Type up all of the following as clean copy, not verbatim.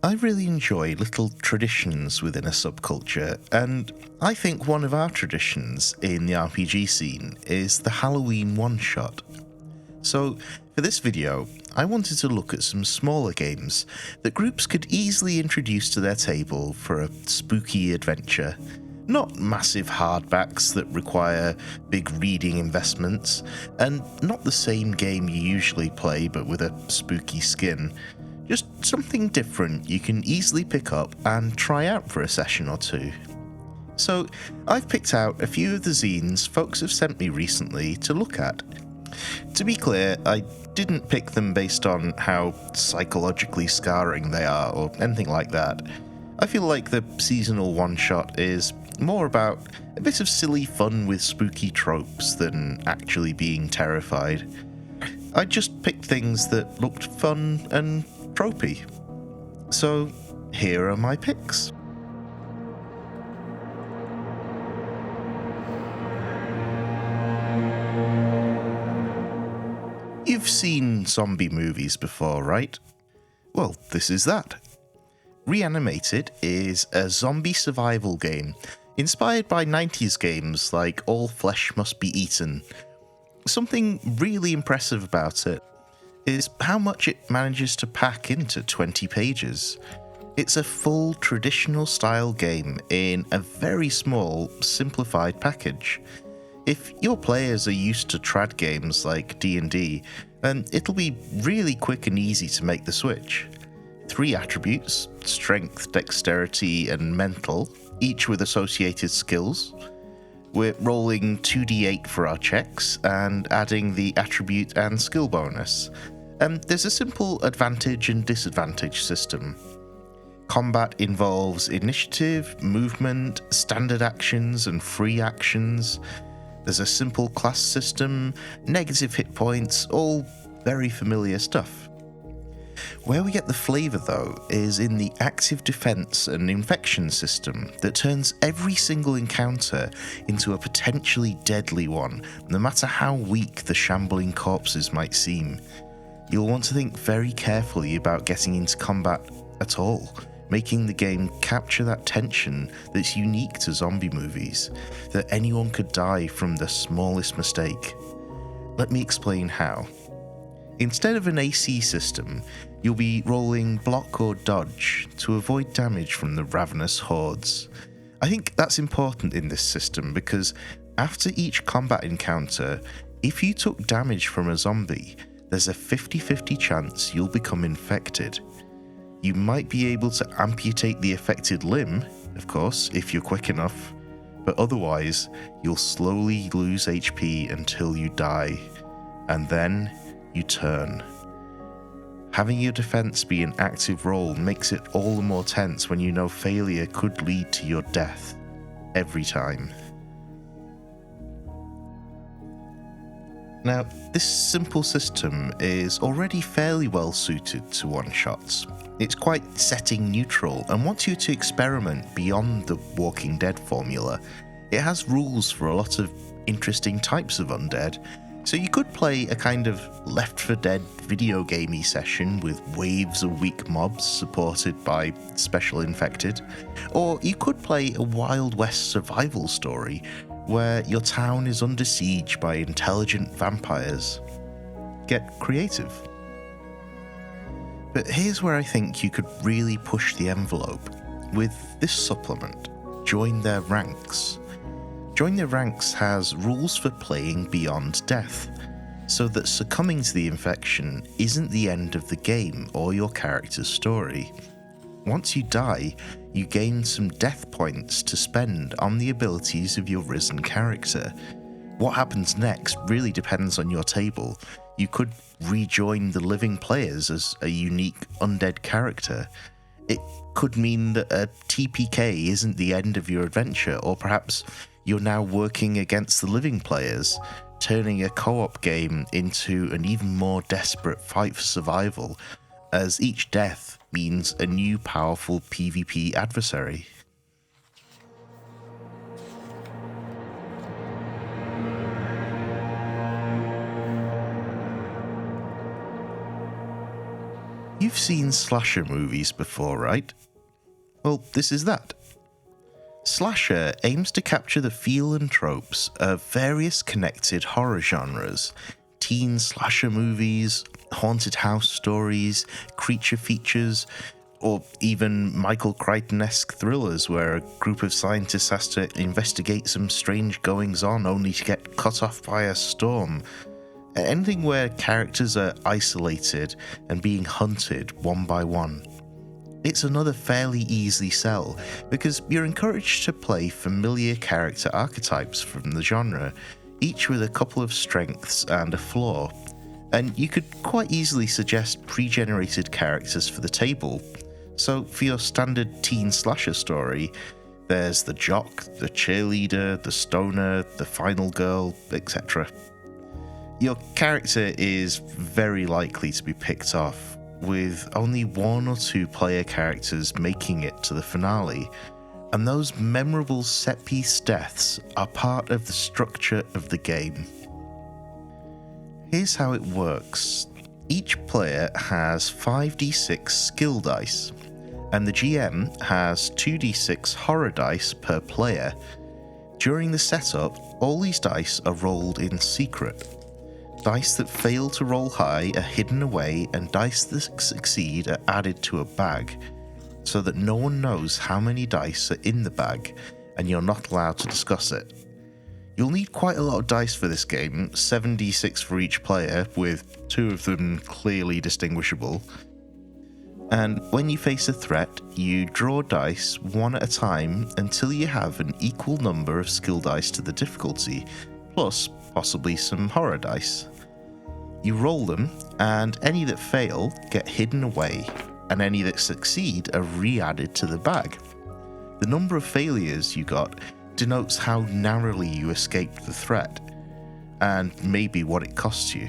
I really enjoy little traditions within a subculture, and I think one of our traditions in the RPG scene is the Halloween one-shot. So, for this video, I wanted to look at some smaller games that groups could easily introduce to their table for a spooky adventure. Not massive hardbacks that require big reading investments, and not the same game you usually play but with a spooky skin. Just something different you can easily pick up and try out for a session or two. So, I've picked out a few of the zines folks have sent me recently to look at. To be clear, I didn't pick them based on how psychologically scarring they are or anything like that. I feel like the seasonal one-shot is more about a bit of silly fun with spooky tropes than actually being terrified. I just picked things that looked fun and tropey. So, here are my picks. You've seen zombie movies before, right? Well, this is that. Reanimated is a zombie survival game inspired by 90s games like All Flesh Must Be Eaten. Something really impressive about it is how much it manages to pack into 20 pages. It's a full traditional style game in a very small, simplified package. If your players are used to trad games like D&D, then it'll be really quick and easy to make the switch. 3 attributes, strength, dexterity, and mental, each with associated skills. We're rolling 2d8 for our checks and adding the attribute and skill bonus. There's a simple advantage and disadvantage system. Combat involves initiative, movement, standard actions, and free actions. There's a simple class system, negative hit points, all very familiar stuff. Where we get the flavour though is in the active defence and infection system that turns every single encounter into a potentially deadly one, no matter how weak the shambling corpses might seem. You'll want to think very carefully about getting into combat at all, making the game capture that tension that's unique to zombie movies, that anyone could die from the smallest mistake. Let me explain how. Instead of an AC system, you'll be rolling block or dodge to avoid damage from the ravenous hordes. I think that's important in this system because after each combat encounter, if you took damage from a zombie, there's a 50-50 chance you'll become infected. You might be able to amputate the affected limb, of course, if you're quick enough, but otherwise, you'll slowly lose HP until you die, and then you turn. Having your defense be an active role makes it all the more tense when you know failure could lead to your death, every time. Now, this simple system is already fairly well suited to one-shots. It's quite setting neutral and wants you to experiment beyond the Walking Dead formula. It has rules for a lot of interesting types of undead, so you could play a kind of Left 4 Dead video gamey session with waves of weak mobs supported by special infected, or you could play a Wild West survival story where your town is under siege by intelligent vampires. Get creative. But here's where I think you could really push the envelope with this supplement, Join Their Ranks. Join Their Ranks has rules for playing beyond death, so that succumbing to the infection isn't the end of the game or your character's story. Once you die, you gain some death points to spend on the abilities of your risen character. What happens next really depends on your table. You could rejoin the living players as a unique undead character. It could mean that a TPK isn't the end of your adventure, or perhaps you're now working against the living players, turning a co-op game into an even more desperate fight for survival, as each death means a new powerful PvP adversary. You've seen slasher movies before, right? Well, this is that. Slasher aims to capture the feel and tropes of various connected horror genres. Teen slasher movies, haunted house stories, creature features, or even Michael Crichton-esque thrillers where a group of scientists has to investigate some strange goings-on only to get cut off by a storm. Anything where characters are isolated and being hunted one by one. It's another fairly easy sell, because you're encouraged to play familiar character archetypes from the genre, each with a couple of strengths and a flaw, and you could quite easily suggest pre-generated characters for the table. So for your standard teen slasher story, there's the jock, the cheerleader, the stoner, the final girl, etc. Your character is very likely to be picked off, with only 1 or 2 player characters making it to the finale, and those memorable set-piece deaths are part of the structure of the game. Here's how it works. Each player has 5d6 skill dice, and the GM has 2d6 horror dice per player. During the setup, all these dice are rolled in secret. Dice that fail to roll high are hidden away, and dice that succeed are added to a bag, so that no one knows how many dice are in the bag, and you're not allowed to discuss it. You'll need quite a lot of dice for this game, 7d6 for each player, with 2 of them clearly distinguishable. And when you face a threat, you draw dice one at a time until you have an equal number of skill dice to the difficulty, plus possibly some horror dice. You roll them, and any that fail get hidden away, and any that succeed are re-added to the bag. The number of failures you got denotes how narrowly you escaped the threat, and maybe what it costs you.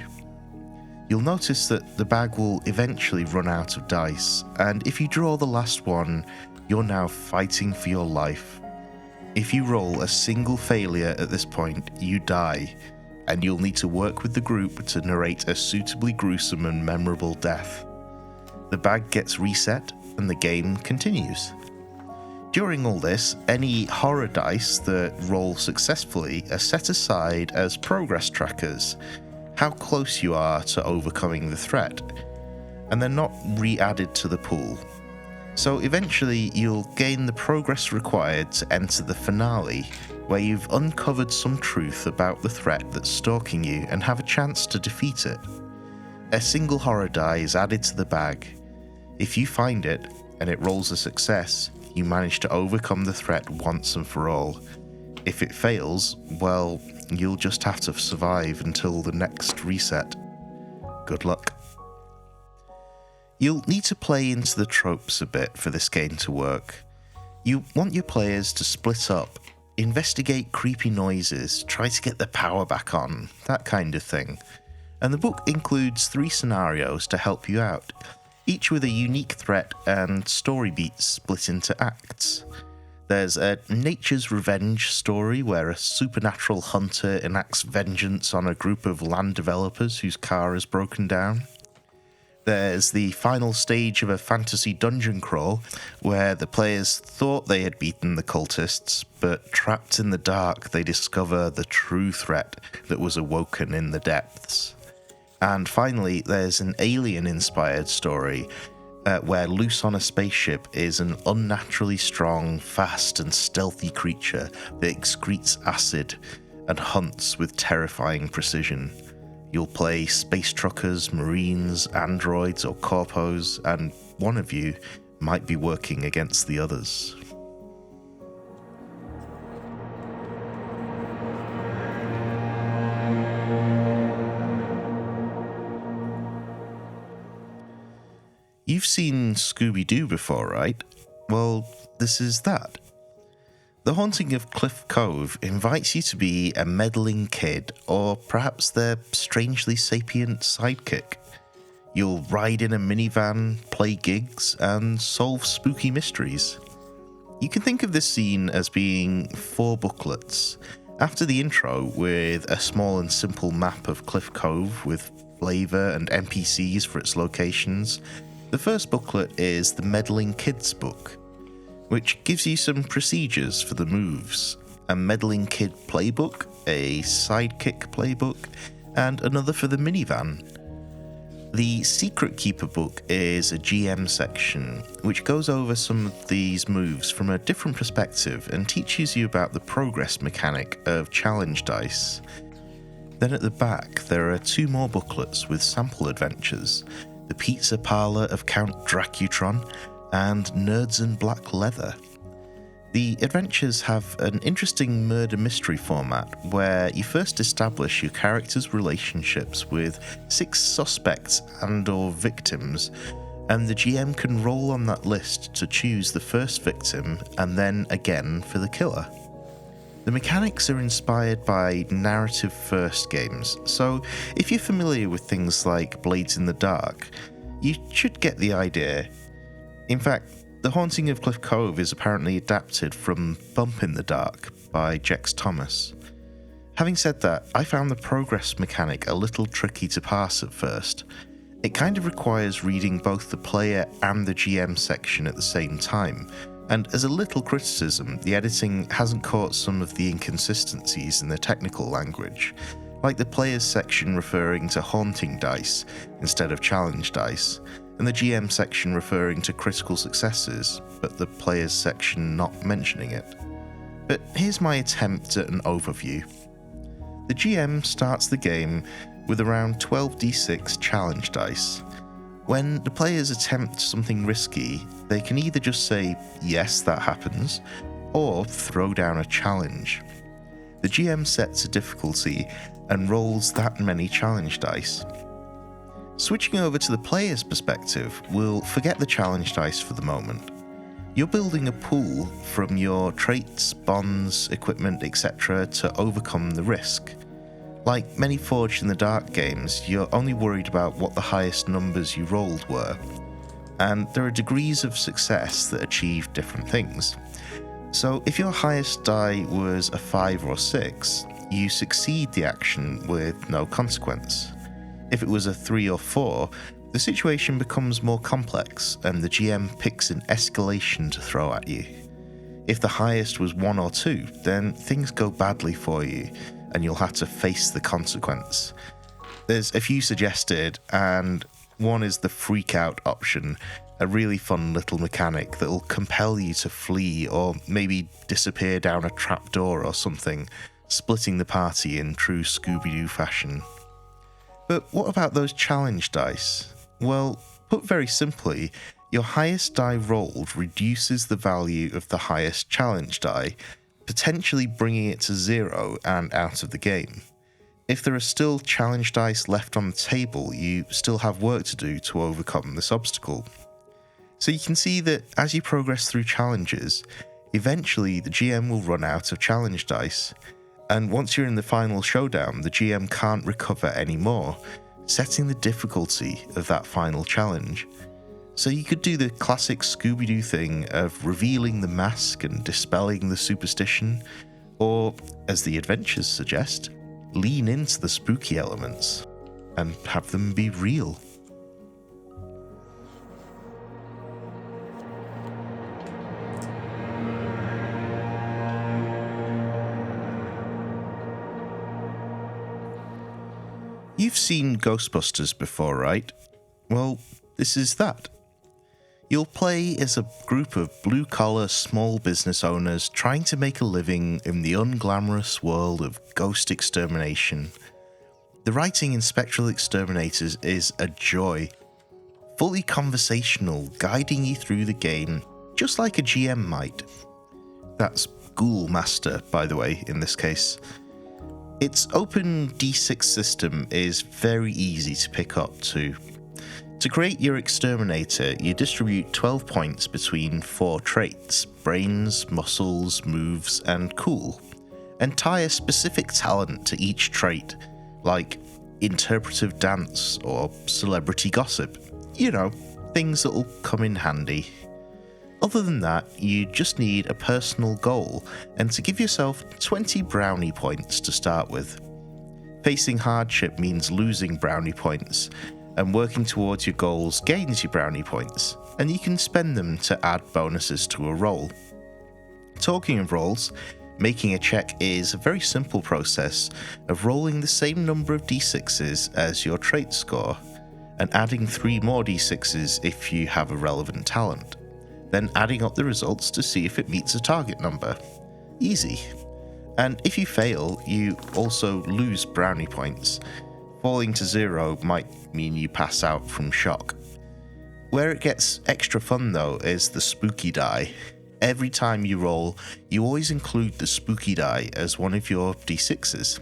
You'll notice that the bag will eventually run out of dice, and if you draw the last one, you're now fighting for your life. If you roll a single failure at this point, you die, and you'll need to work with the group to narrate a suitably gruesome and memorable death. The bag gets reset, and the game continues. During all this, any horror dice that roll successfully are set aside as progress trackers, how close you are to overcoming the threat, and they're not re-added to the pool. So eventually you'll gain the progress required to enter the finale, where you've uncovered some truth about the threat that's stalking you and have a chance to defeat it. A single horror die is added to the bag. If you find it, and it rolls a success, you manage to overcome the threat once and for all. If it fails, well, you'll just have to survive until the next reset. Good luck. You'll need to play into the tropes a bit for this game to work. You want your players to split up, investigate creepy noises, try to get the power back on, that kind of thing. And the book includes 3 scenarios to help you out, each with a unique threat and story beats split into acts. There's a Nature's Revenge story where a supernatural hunter enacts vengeance on a group of land developers whose car is broken down. There's the final stage of a fantasy dungeon crawl, where the players thought they had beaten the cultists, but trapped in the dark they discover the true threat that was awoken in the depths. And finally, there's an alien-inspired story, where Loose on a Spaceship is an unnaturally strong, fast and stealthy creature that excretes acid and hunts with terrifying precision. You'll play space truckers, marines, androids or corpos, and one of you might be working against the others. You've seen Scooby-Doo before, right? Well, this is that. The Haunting of Cliff Cove invites you to be a meddling kid, or perhaps their strangely sapient sidekick. You'll ride in a minivan, play gigs, and solve spooky mysteries. You can think of this scene as being 4 booklets. After the intro, with a small and simple map of Cliff Cove with flavour and NPCs for its locations, The first booklet is the Meddling Kids book, which gives you some procedures for the moves, a Meddling Kid playbook, a Sidekick playbook, and another for the minivan. The Secret Keeper book is a GM section, which goes over some of these moves from a different perspective and teaches you about the progress mechanic of challenge dice. Then at the back, there are 2 more booklets with sample adventures, the Pizza Parlor of Count Dracutron and Nerds and Black Leather. The adventures have an interesting murder mystery format where you first establish your character's relationships with 6 suspects and/or victims, and the GM can roll on that list to choose the first victim and then again for the killer. The mechanics are inspired by narrative-first games, so if you're familiar with things like Blades in the Dark, you should get the idea. In fact, The Haunting of Cliff Cove is apparently adapted from Bump in the Dark by Jex Thomas. Having said that, I found the progress mechanic a little tricky to parse at first. It kind of requires reading both the player and the GM section at the same time, and as a little criticism, the editing hasn't caught some of the inconsistencies in the technical language, like the players section referring to haunting dice instead of challenge dice, and the GM section referring to critical successes, but the players section not mentioning it. But here's my attempt at an overview. The GM starts the game with around 12d6 challenge dice. When the players attempt something risky, they can either just say, yes, that happens, or throw down a challenge. The GM sets a difficulty and rolls that many challenge dice. Switching over to the player's perspective, we'll forget the challenge dice for the moment. You're building a pool from your traits, bonds, equipment, etc. to overcome the risk. Like many Forged in the Dark games, you're only worried about what the highest numbers you rolled were, and there are degrees of success that achieve different things. So if your highest die was a 5 or 6, you succeed the action with no consequence. If it was a 3 or 4, the situation becomes more complex and the GM picks an escalation to throw at you. If the highest was 1 or 2, then things go badly for you and you'll have to face the consequence. There's a few suggested, and one is the freak out option, a really fun little mechanic that'll compel you to flee or maybe disappear down a trapdoor or something, splitting the party in true Scooby-Doo fashion. But what about those challenge dice? Well, put very simply, your highest die rolled reduces the value of the highest challenge die, potentially bringing it to 0 and out of the game. If there are still challenge dice left on the table, you still have work to do to overcome this obstacle. So you can see that as you progress through challenges, eventually the GM will run out of challenge dice, and once you're in the final showdown, the GM can't recover anymore, setting the difficulty of that final challenge. So you could do the classic Scooby-Doo thing of revealing the mask and dispelling the superstition, or, as the adventures suggest, lean into the spooky elements and have them be real. You've seen Ghostbusters before, right? Well, this is that. You'll play as a group of blue-collar small business owners trying to make a living in the unglamorous world of ghost extermination. The writing in Spectral Exterminators is a joy, fully conversational, guiding you through the game just like a GM might. That's Ghoul Master, by the way, in this case. Its open D6 system is very easy to pick up too. To create your exterminator, you distribute 12 points between 4 traits: brains, muscles, moves, and cool, and tie a specific talent to each trait, like interpretive dance or celebrity gossip. You know, things that'll come in handy. Other than that, you just need a personal goal and to give yourself 20 brownie points to start with. Facing hardship means losing brownie points, and working towards your goals gains you brownie points, and you can spend them to add bonuses to a roll. Talking of rolls, making a check is a very simple process of rolling the same number of d6s as your trait score, and adding 3 more d6s if you have a relevant talent, then adding up the results to see if it meets a target number. Easy. And if you fail, you also lose brownie points. Falling to 0 might mean you pass out from shock. Where it gets extra fun though is the spooky die. Every time you roll, you always include the spooky die as one of your d6s.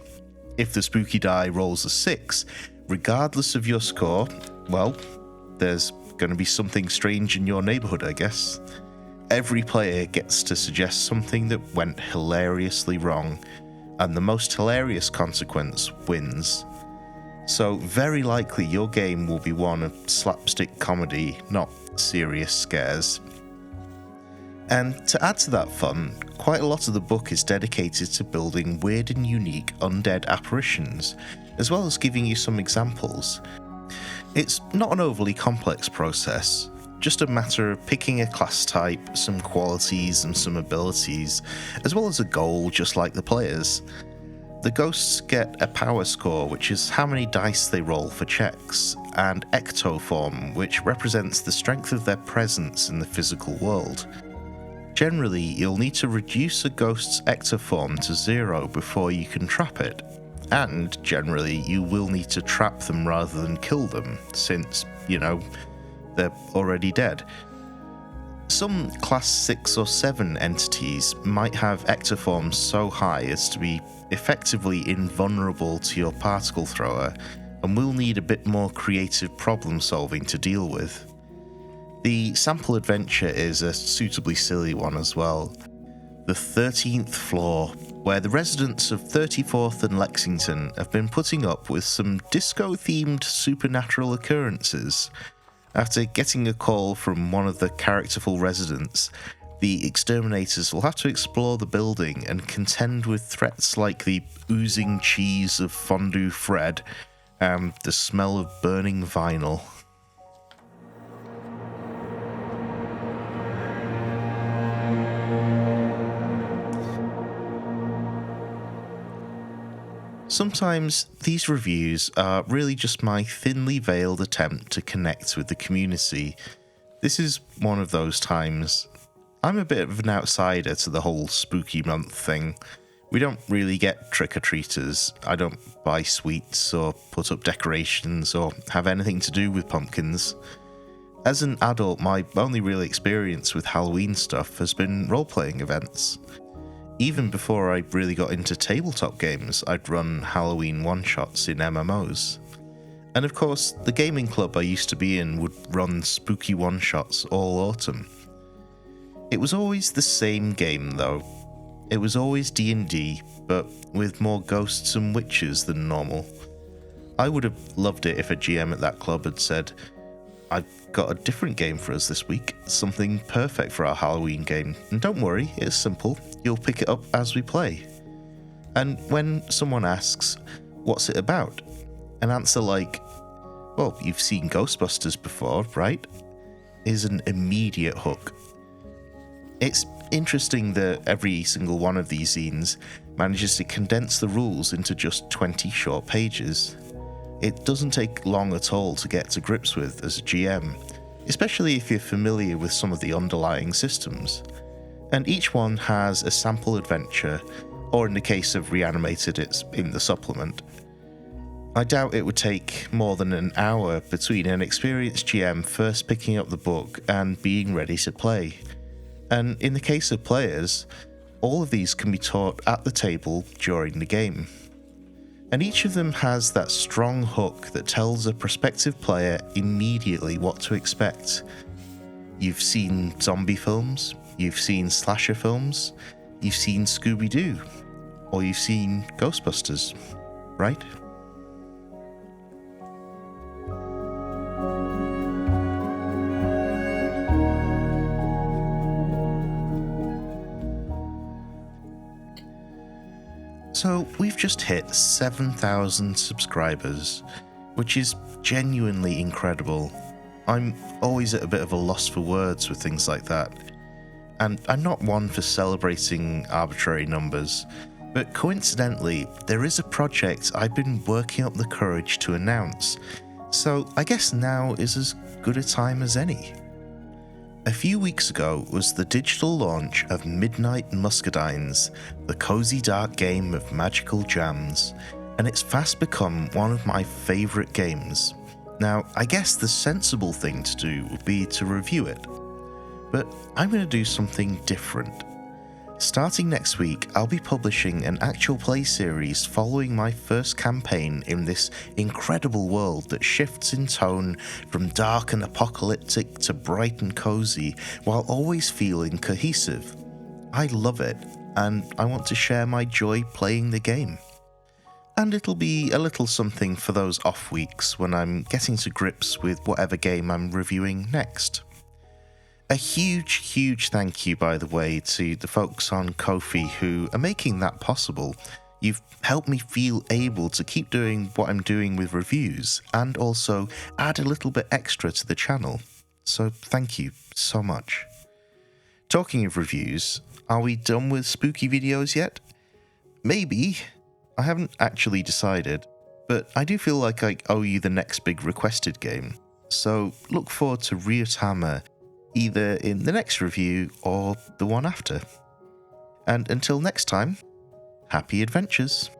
If the spooky die rolls a 6, regardless of your score, well, there's going to be something strange in your neighborhood, I guess. Every player gets to suggest something that went hilariously wrong, and the most hilarious consequence wins. So very likely your game will be one of slapstick comedy, not serious scares. And to add to that fun, quite a lot of the book is dedicated to building weird and unique undead apparitions, as well as giving you some examples. It's not an overly complex process, just a matter of picking a class type, some qualities and some abilities, as well as a goal just like the players. The ghosts get a power score, which is how many dice they roll for checks, and ectoform, which represents the strength of their presence in the physical world. Generally, you'll need to reduce a ghost's ectoform to 0 before you can trap it, and generally you will need to trap them rather than kill them, since, they're already dead. Some class 6 or 7 entities might have ectoforms so high as to be effectively invulnerable to your particle thrower, and will need a bit more creative problem solving to deal with. The sample adventure is a suitably silly one as well. The 13th floor, where the residents of 34th and Lexington have been putting up with some disco-themed supernatural occurrences. After getting a call from one of the characterful residents, the exterminators will have to explore the building and contend with threats like the oozing cheese of fondue Fred and the smell of burning vinyl. Sometimes these reviews are really just my thinly veiled attempt to connect with the community. This is one of those times. I'm a bit of an outsider to the whole spooky month thing. We don't really get trick-or-treaters. I don't buy sweets or put up decorations or have anything to do with pumpkins. As an adult, my only real experience with Halloween stuff has been role-playing events. Even before I really got into tabletop games, I'd run Halloween one-shots in MMOs. And of course, the gaming club I used to be in would run spooky one-shots all autumn. It was always the same game though. It was always D&D, but with more ghosts and witches than normal. I would have loved it if a GM at that club had said, "I've got a different game for us this week, something perfect for our Halloween game, and don't worry, it's simple, you'll pick it up as we play." And when someone asks, "What's it about?" an answer like, "Well, you've seen Ghostbusters before, right?" is an immediate hook. It's interesting that every single one of these zines manages to condense the rules into just 20 short pages. It doesn't take long at all to get to grips with as a GM, especially if you're familiar with some of the underlying systems. And each one has a sample adventure, or in the case of Reanimated, it's in the supplement. I doubt it would take more than an hour between an experienced GM first picking up the book and being ready to play. And in the case of players, all of these can be taught at the table during the game. And each of them has that strong hook that tells a prospective player immediately what to expect. You've seen zombie films, you've seen slasher films, you've seen Scooby-Doo, or you've seen Ghostbusters, right? So we've just hit 7,000 subscribers, which is genuinely incredible. I'm always at a bit of a loss for words with things like that. And I'm not one for celebrating arbitrary numbers, but coincidentally, there is a project I've been working up the courage to announce, so I guess now is as good a time as any. A few weeks ago was the digital launch of Midnight Muscadines, the cozy dark game of magical jams, and it's fast become one of my favourite games. Now, I guess the sensible thing to do would be to review it, but I'm going to do something different. Starting next week, I'll be publishing an actual play series following my first campaign in this incredible world that shifts in tone from dark and apocalyptic to bright and cozy, while always feeling cohesive. I love it, and I want to share my joy playing the game. And it'll be a little something for those off weeks when I'm getting to grips with whatever game I'm reviewing next. A huge thank you, by the way, to the folks on Ko-fi who are making that possible. You've helped me feel able to keep doing what I'm doing with reviews and also add a little bit extra to the channel. So thank you so much. Talking of reviews, are we done with spooky videos yet? Maybe. I haven't actually decided, but I do feel like I owe you the next big requested game. So look forward to Reanimated either in the next review or the one after. And until next time, happy adventures!